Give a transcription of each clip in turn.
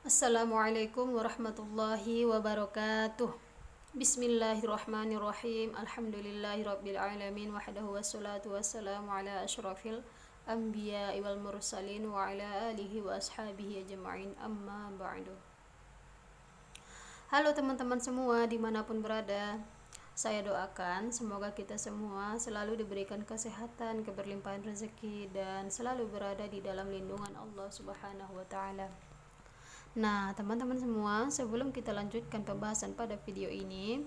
Assalamualaikum warahmatullahi wabarakatuh. Bismillahirrahmanirrahim. Alhamdulillahirabbil alamin wahdahu wassalatu wassalamu ala asyrafil anbiya'i wal mursalin wa ala alihi wa ashabihi ajma'in, amma ba'du. Halo teman-teman semua dimanapun berada, saya doakan semoga kita semua selalu diberikan kesehatan, keberlimpahan rezeki, dan selalu berada di dalam lindungan Allah Subhanahu wa ta'ala. Nah, teman-teman semua, sebelum kita lanjutkan pembahasan pada video ini,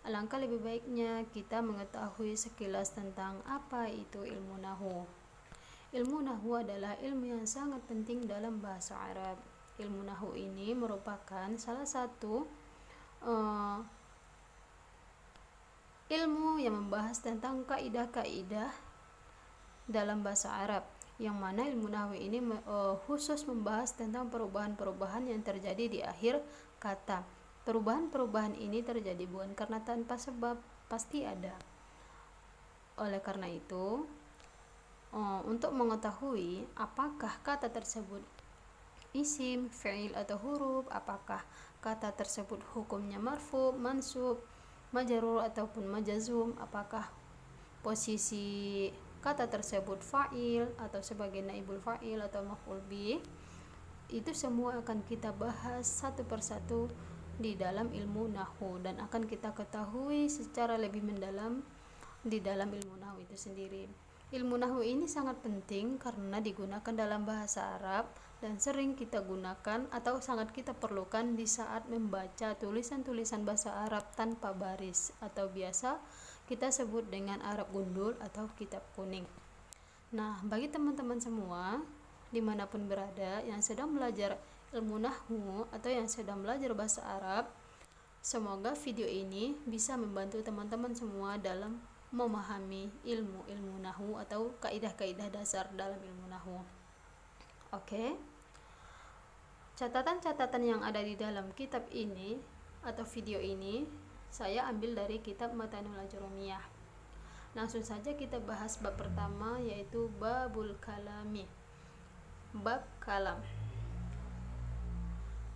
alangkah lebih baiknya kita mengetahui sekilas tentang apa itu ilmu nahwu. Ilmu nahwu adalah ilmu yang sangat penting dalam bahasa Arab. Ilmu nahwu ini merupakan salah satu ilmu yang membahas tentang kaidah-kaidah dalam bahasa Arab, yang mana ilmu nahwu ini khusus membahas tentang perubahan-perubahan yang terjadi di akhir kata. Perubahan-perubahan ini terjadi bukan karena tanpa sebab, pasti ada. Oleh karena itu, untuk mengetahui apakah kata tersebut isim, fi'il atau huruf, apakah kata tersebut hukumnya marfu, mansub, majrur ataupun majzum, apakah posisi kata tersebut fa'il atau sebagai naibul fa'il atau maf'ul bih, itu semua akan kita bahas satu persatu di dalam ilmu nahwu dan akan kita ketahui secara lebih mendalam di dalam ilmu nahwu itu sendiri. Ilmu nahwu ini sangat penting karena digunakan dalam bahasa Arab dan sering kita gunakan atau sangat kita perlukan di saat membaca tulisan-tulisan bahasa Arab tanpa baris atau biasa kita sebut dengan Arab gundul atau kitab kuning. Nah, bagi teman-teman semua dimanapun berada yang sedang belajar ilmu nahwu atau yang sedang belajar bahasa Arab, semoga video ini bisa membantu teman-teman semua dalam memahami ilmu-ilmu nahwu atau kaidah-kaidah dasar dalam ilmu nahwu. Oke. Catatan-catatan yang ada di dalam kitab ini atau video ini saya ambil dari kitab Matanul Ajrumiyah. Langsung saja kita bahas bab pertama, yaitu babul kalami. Bab kalam.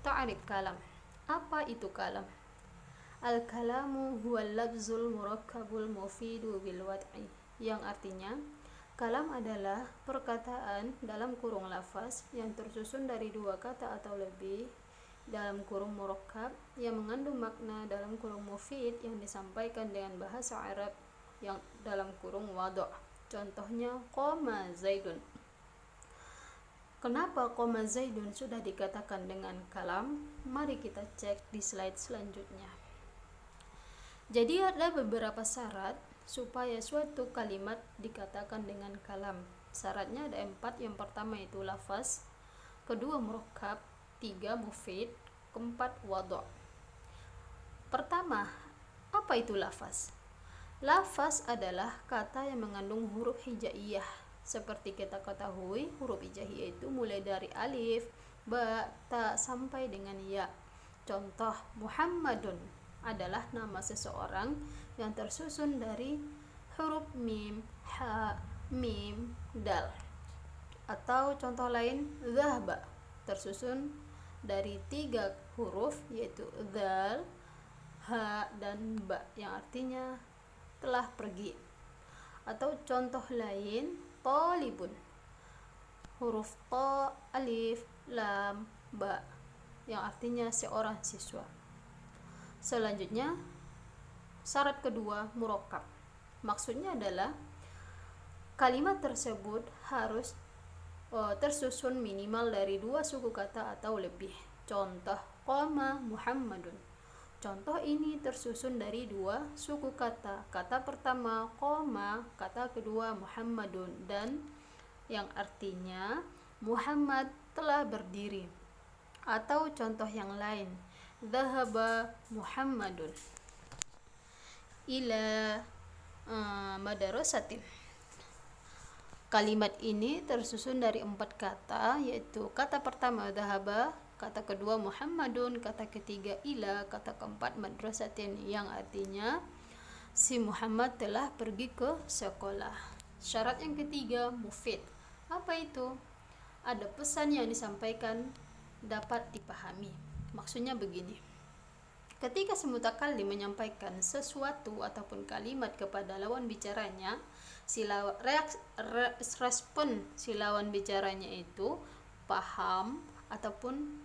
Ta'rif kalam. Apa itu kalam? Al-kalamu huwal lafzul murakkabul mufidu bil wad'i, yang artinya kalam adalah perkataan dalam kurung lafaz yang tersusun dari dua kata atau lebih dalam kurung murakkab yang mengandung makna dalam kurung mufid yang disampaikan dengan bahasa Arab yang dalam kurung wad'. Contohnya qoma zaidun. Kenapa qoma zaidun sudah dikatakan dengan kalam? Mari kita cek di slide selanjutnya. Jadi ada beberapa syarat supaya suatu kalimat dikatakan dengan kalam. Syaratnya ada 4. Yang pertama itu lafaz, kedua murakkab, 3 mufid, keempat wad'. Pertama, apa itu lafaz? Lafaz adalah kata yang mengandung huruf hijaiyah. Seperti kita ketahui, huruf hijaiyah itu mulai dari alif, ba, ta sampai dengan ya. Contoh, Muhammadun adalah nama seseorang yang tersusun dari huruf mim, ha, mim, dal. Atau contoh lain, zahaba tersusun dari 3 huruf, yaitu dal, ha, dan ba, yang artinya telah pergi. Atau contoh lain, talibun, huruf ta, alif, lam, ba, yang artinya seorang siswa. Selanjutnya, syarat kedua murakkab. Maksudnya adalah kalimat tersebut harus tersusun minimal dari 2 suku kata atau lebih. Contoh, qama Muhammadun. Contoh ini tersusun dari 2 suku kata. Kata pertama qama, kata kedua Muhammadun, dan yang artinya Muhammad telah berdiri. Atau contoh yang lain, dhahaba Muhammadun ila madrasatin. Kalimat ini tersusun dari 4 kata, yaitu kata pertama dhahaba, kata kedua Muhammadun, kata ketiga ila, kata keempat madrasatin, yang artinya si Muhammad telah pergi ke sekolah. Syarat yang ketiga mufid. Apa itu? Ada pesan yang disampaikan dapat dipahami. Maksudnya begini, ketika si mutakallim menyampaikan sesuatu ataupun kalimat kepada lawan bicaranya, respon si lawan bicaranya itu paham ataupun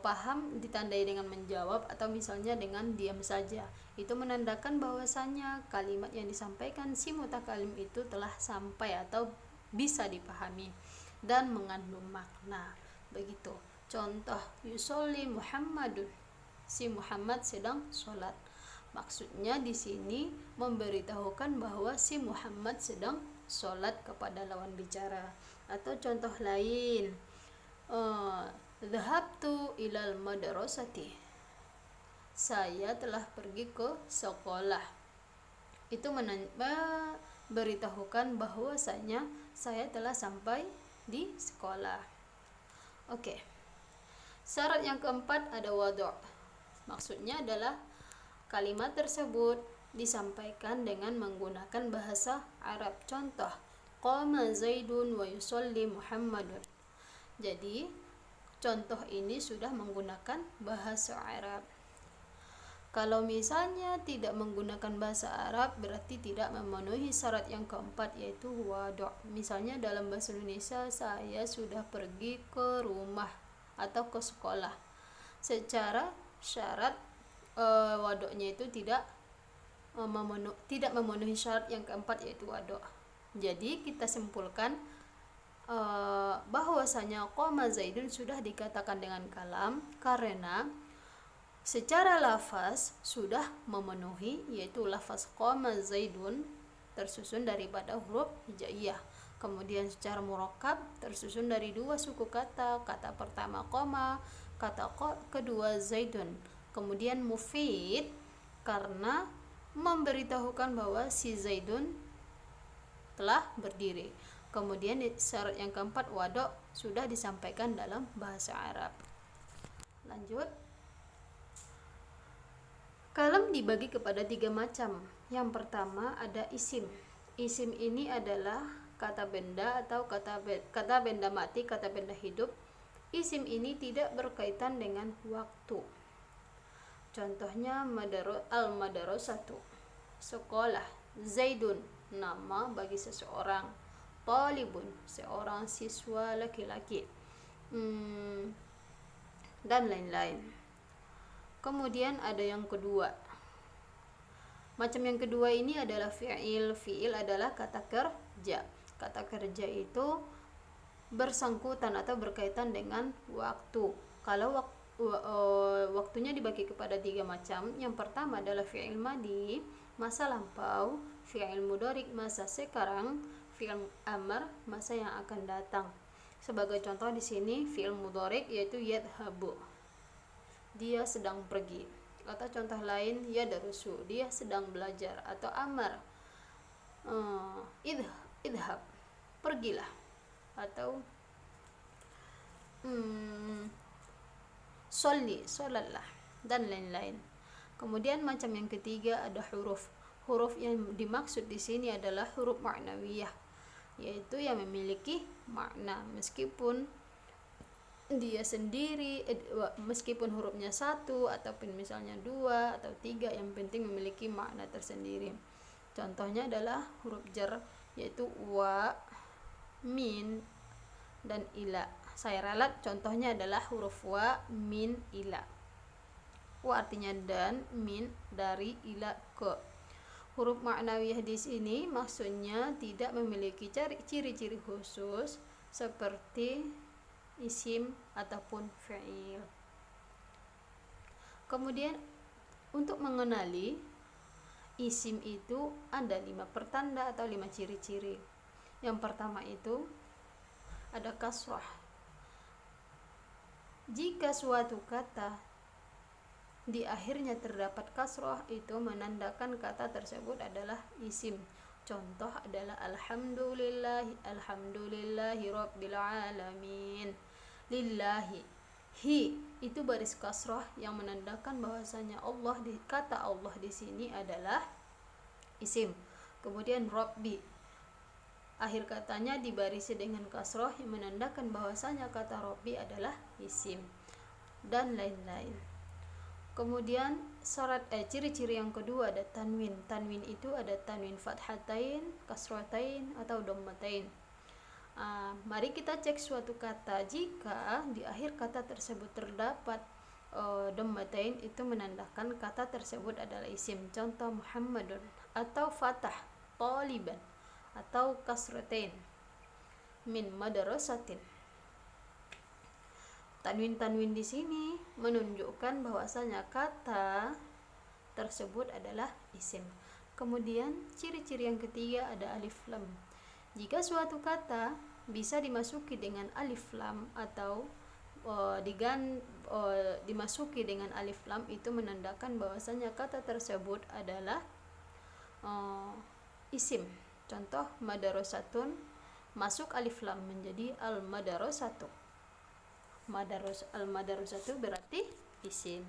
paham ditandai dengan menjawab atau misalnya dengan diam saja, itu menandakan bahwasanya kalimat yang disampaikan si mutakallim itu telah sampai atau bisa dipahami dan mengandung makna. Begitu. Contoh, yusolli Muhammadun, si Muhammad sedang sholat. Maksudnya di sini memberitahukan bahwa si Muhammad sedang sholat kepada lawan bicara. Atau contoh lain, dhahabtu ilal madrasati, saya telah pergi ke sekolah. Itu memberitahukan bahwasanya saya telah sampai di sekolah. Oke. Syarat yang keempat ada wadu'. Maksudnya adalah kalimat tersebut disampaikan dengan menggunakan bahasa Arab. Contoh, qama Zaidun wa yusolli Muhammadun. Jadi contoh ini sudah menggunakan bahasa Arab. Kalau misalnya tidak menggunakan bahasa Arab, berarti tidak memenuhi syarat yang keempat, yaitu wadu'. Misalnya dalam bahasa Indonesia, saya sudah pergi ke rumah atau ke sekolah. Secara syarat wadu'-nya itu tidak memenuhi syarat yang keempat, yaitu wadu'. Jadi kita simpulkan bahwasanya qoma Zaidun sudah dikatakan dengan kalam karena secara lafaz sudah memenuhi, yaitu lafaz qoma Zaidun tersusun daripada huruf hijaiyah. Kemudian secara murakkab tersusun dari dua suku kata. Kata pertama qoma, kata kedua Zaidun. Kemudian mufid karena memberitahukan bahwa si Zaidun telah berdiri. Kemudian syarat yang keempat wadu' sudah disampaikan dalam bahasa Arab. Lanjut. Kalam dibagi kepada 3 macam. Yang pertama ada isim. Isim ini adalah kata benda atau kata benda mati, kata benda hidup. Isim ini tidak berkaitan dengan waktu. Contohnya al-madrasatu, sekolah. Zaidun, nama bagi seseorang. Talibun, seorang siswa laki-laki. Dan lain-lain. Kemudian ada yang kedua. Macam yang kedua ini adalah fi'il. Fi'il adalah kata kerja. Kata kerja itu bersangkutan atau berkaitan dengan waktu. Kalau waktunya dibagi kepada 3 macam. Yang pertama adalah fi'il madi, masa lampau, fi'il mudhari, masa sekarang, fi'il amr, masa yang akan datang. Sebagai contoh di sini fi'il mudhari yaitu yadhabu, dia sedang pergi. Atau contoh lain yadrusu, dia sedang belajar. Atau amar, idhab, pergilah. Atau sholli, sholatlah, dan lain-lain. Kemudian macam yang ketiga ada huruf. Huruf yang dimaksud di sini adalah huruf ma'nawiyah, yaitu yang memiliki makna meskipun dia sendiri, meskipun hurufnya 1 ataupun misalnya 2 atau 3, yang penting memiliki makna tersendiri. Contohnya adalah huruf jar, yaitu wa, min, dan ila. Saya ralat contohnya adalah huruf wa, min, ila. Wa artinya dan, min dari, ila ke. Huruf ma'nawiyah di sini maksudnya tidak memiliki ciri-ciri khusus seperti isim ataupun fi'il. Kemudian untuk mengenali isim itu ada 5 pertanda atau 5 ciri-ciri. Yang pertama itu ada kasrah. Jika suatu kata di akhirnya terdapat kasrah, itu menandakan kata tersebut adalah isim. Contoh adalah alhamdulillahi rabbil alamin. Lillahi, hi itu baris kasrah yang menandakan bahwasanya Allah, kata Allah di sini adalah isim. Kemudian rabbi, akhir katanya dibarisi dengan kasroh yang menandakan bahwasanya kata Rabbi adalah isim, dan lain-lain. Kemudian ciri-ciri yang kedua ada tanwin. Tanwin itu ada tanwin fathatain, kasratain, atau dhammatain. Mari kita cek suatu kata. Jika di akhir kata tersebut terdapat dhammatain, itu menandakan kata tersebut adalah isim. Contoh Muhammadun, atau fatah taliban, atau kasratain min madrasatin. Tanwin-tanwin di sini menunjukkan bahwasanya kata tersebut adalah isim. Kemudian ciri-ciri yang ketiga ada alif lam. Jika suatu kata bisa dimasuki dengan alif lam atau dimasuki dengan alif lam, itu menandakan bahwasanya kata tersebut adalah isim. Contoh madarasatun, masuk alif lam menjadi al-madarasatu. Al-madarasatu berarti isim.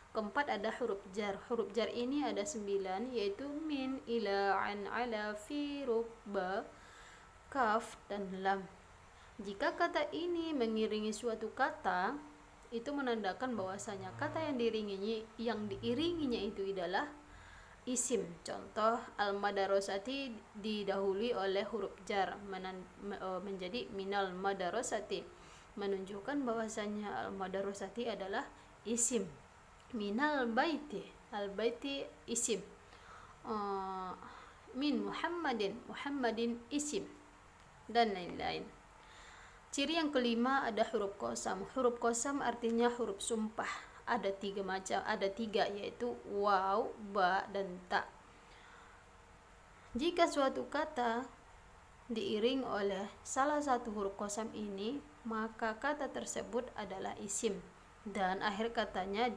Keempat ada huruf jar. Huruf jar ini ada 9, yaitu min, ila, an, ala, fi, rubba, kaf, dan lam. Jika kata ini mengiringi suatu kata, itu menandakan bahwasanya kata yang diiringinya itu adalah isim. Contoh al-madarasati didahului oleh huruf jar menjadi minal madarasati, menunjukkan bahwasanya al-madarasati adalah isim. Minal baiti, al-baiti isim. Min Muhammadin isim, dan lain-lain. Ciri yang kelima ada huruf qasam. Huruf qasam artinya huruf sumpah. Ada tiga, yaitu waw, ba, dan ta. Jika suatu kata diiring oleh salah satu huruf qasam ini, maka kata tersebut adalah isim, dan akhir katanya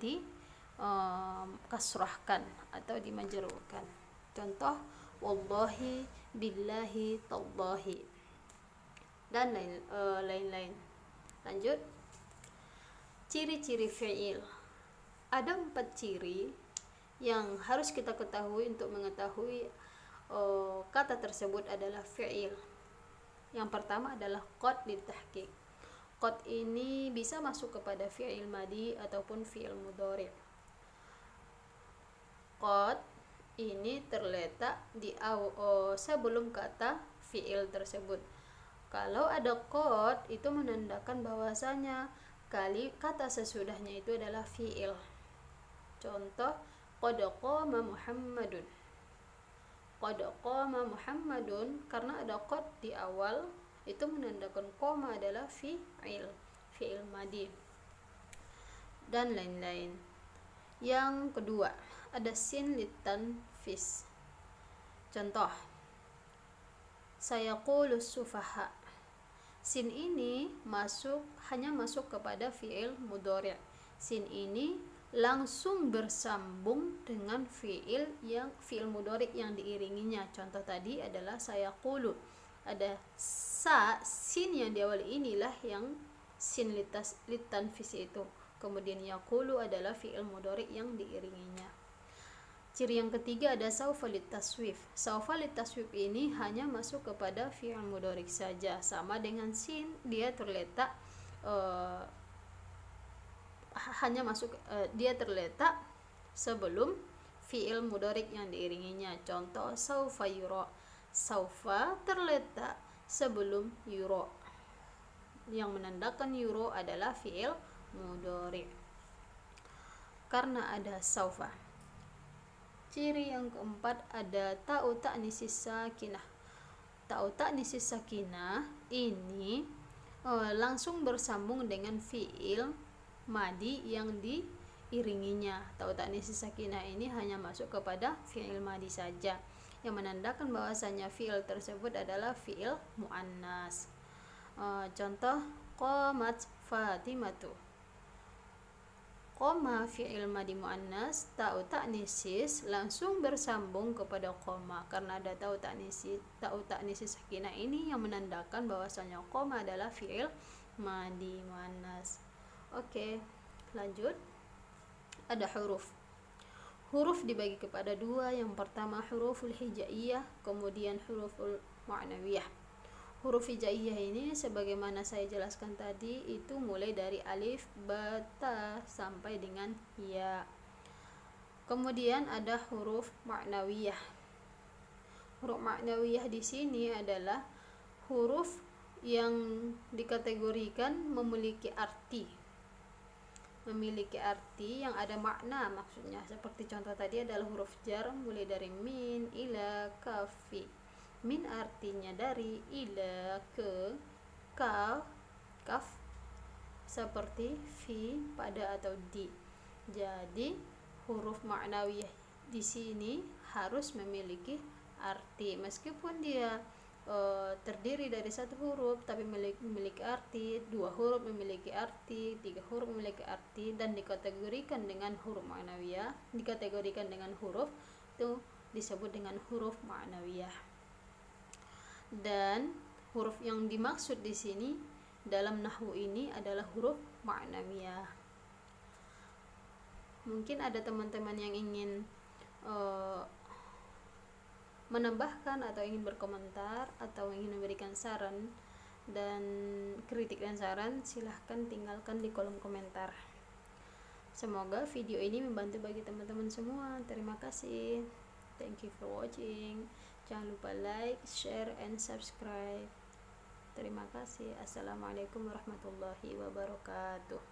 kasrahkan atau dimajrurkan. Contoh wallahi, billahi, tallahi, dan lain-lain. Lanjut, ciri-ciri fi'il. Ada 4 ciri yang harus kita ketahui untuk mengetahui kata tersebut adalah fi'il. Yang pertama adalah qad litahqiq. Qad ini bisa masuk kepada fi'il madi ataupun fi'il mudhari'. Qad ini terletak di sebelum kata fi'il tersebut. Kalau ada qad, itu menandakan bahwasanya kata sesudahnya itu adalah fi'il. Contoh qad qama Muhammadun. Qad qama Muhammadun, karena ada qad di awal, itu menandakan qama adalah fi'il madi, dan lain-lain. Yang kedua ada sin litanfis. Contoh sayaqulu sufaha. Sin ini hanya masuk kepada fi'il mudhari'. Sin ini langsung bersambung dengan fi'il mudhari' yang diiringinya. Contoh tadi adalah sayaqulu. Ada sin yang diawali inilah yang sin litanfis itu. Kemudian yaqulu adalah fi'il mudhari' yang diiringinya. Ciri yang ketiga ada saufa litaswif. Saufa litaswif ini hanya masuk kepada fi'il mudhari' saja, sama dengan sin, dia terletak dia terletak sebelum fi'il mudhari' yang diiringinya. Contoh saufa yura. Saufa terletak sebelum yura, yang menandakan yura adalah fi'il mudhari' karena ada saufa. Ciri yang keempat ada ta'u ta'nisis sakinah. Ta'u ta'nisis sakinah ini langsung bersambung dengan fi'il madi yang diiringinya. Ta'u ta'nisis sakinah ini hanya masuk kepada fi'il madi saja, yang menandakan bahwasanya fi'il tersebut adalah fi'il muannas. Contoh qamat Fatimatu. Qoma fi'il madi muannas, ta'u ta'nisis langsung bersambung kepada qoma karena ada ta'u ta'nisis sakinah ini yang menandakan bahwasanya qoma adalah fi'il madi muannas. Oke, lanjut. Ada huruf. Huruf dibagi kepada 2. Yang pertama huruful hijaiyah, kemudian ma'nawiyah. Huruf hijaiyah ini sebagaimana saya jelaskan tadi itu mulai dari alif, ba, ta sampai dengan ya. Kemudian ada huruf ma'nawiyah. Huruf ma'nawiyah di sini adalah huruf yang dikategorikan memiliki arti yang ada makna, maksudnya seperti contoh tadi adalah huruf jar mulai dari min, ila, kafi. Min artinya dari, ila ke, kaf seperti fi, pada atau di. Jadi huruf ma'nawiyah di sini harus memiliki arti, meskipun dia terdiri dari satu huruf tapi memiliki arti, dua huruf memiliki arti, tiga huruf memiliki arti, dan dikategorikan dengan huruf ma'nawiyah, dikategorikan dengan huruf itu disebut dengan huruf ma'nawiyah. Dan huruf yang dimaksud di sini dalam nahwu ini adalah huruf ma'nawiyah. Mungkin ada teman-teman yang ingin menambahkan atau ingin berkomentar atau ingin memberikan saran dan kritik dan saran, silahkan tinggalkan di kolom komentar. Semoga video ini membantu bagi teman-teman semua. Terima kasih. Thank you for watching. Jangan lupa like, share, and subscribe. Terima kasih. Assalamualaikum warahmatullahi wabarakatuh.